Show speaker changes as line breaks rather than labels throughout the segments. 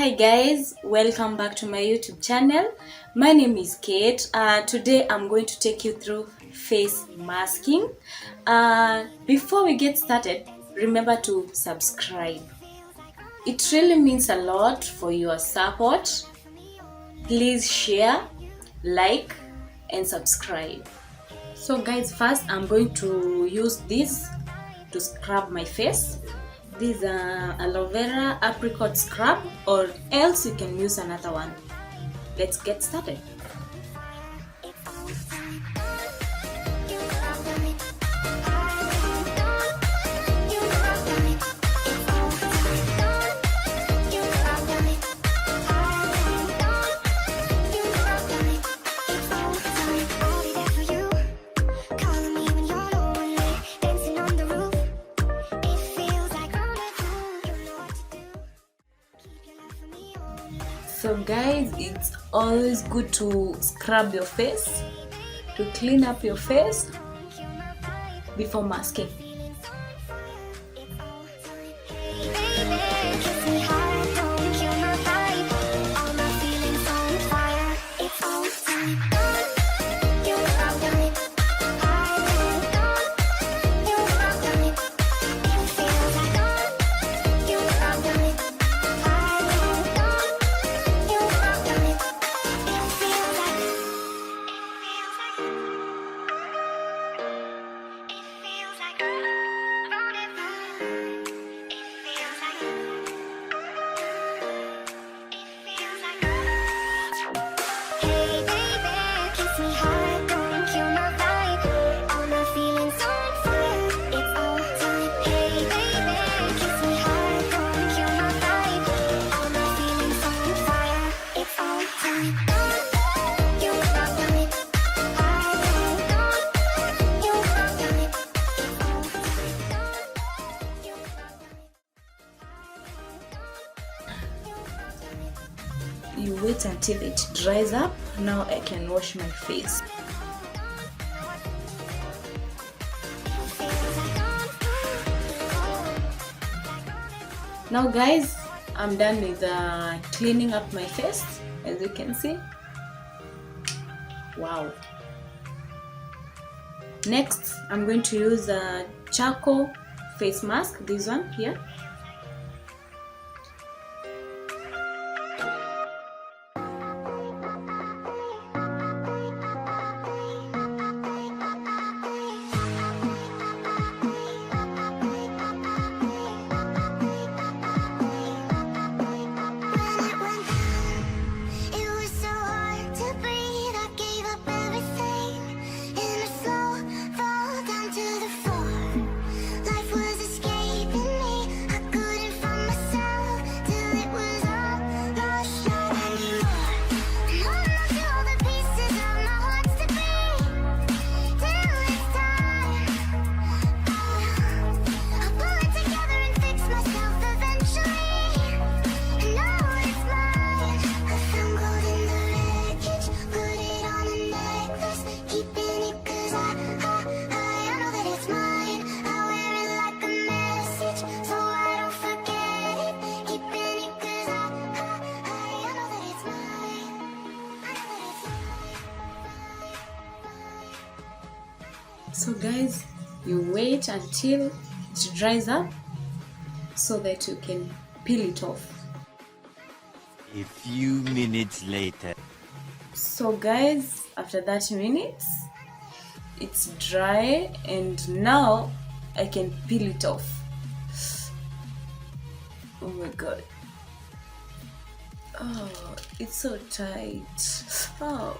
Hi guys, welcome back to my YouTube channel. My name is Kate. Today I'm going to take you through face masking. Before we get started, remember to subscribe. It really means a lot for your support. Please share, like, and subscribe. So guys, first I'm going to use this to scrub my face. This is aloe vera apricot scrub, or else you can use another one. Let's get started. So guys, it's always good to scrub your face, to clean up your face before masking. You wait until it dries up. Now I can wash my face. Now guys, I'm done with cleaning up my face, as you can see. Wow. Next, I'm going to use a charcoal face mask, this one here. So guys, you wait until it dries up so that you can peel it off.
A few minutes later.
So guys, after 30 minutes, it's dry and now I can peel it off. Oh my god. Oh, it's so tight. Oh.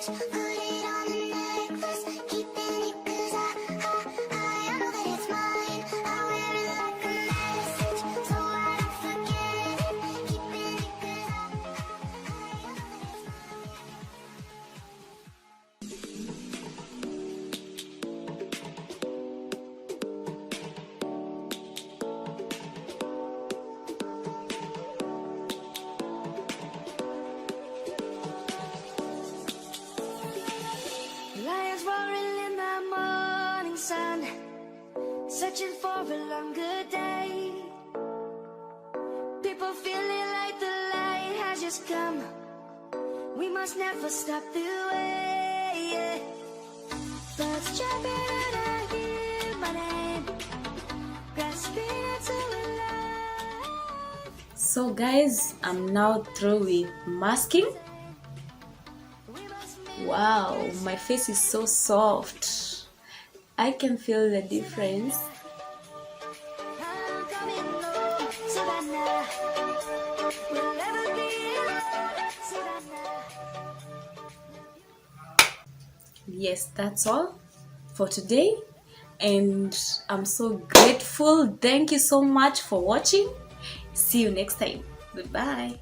Put it on a necklace, keeping it 'cause I just come. We must never stop the way. Birds jumping and I hear my name, grasping into life.
So guys, I'm now through with masking. Wow, my face is so soft. I can feel the difference.
I'm coming home, Savannah. We'll never be alone, Savannah.
Yes, that's all for today. And I'm so grateful. Thank you so much for watching. See you next time. Goodbye.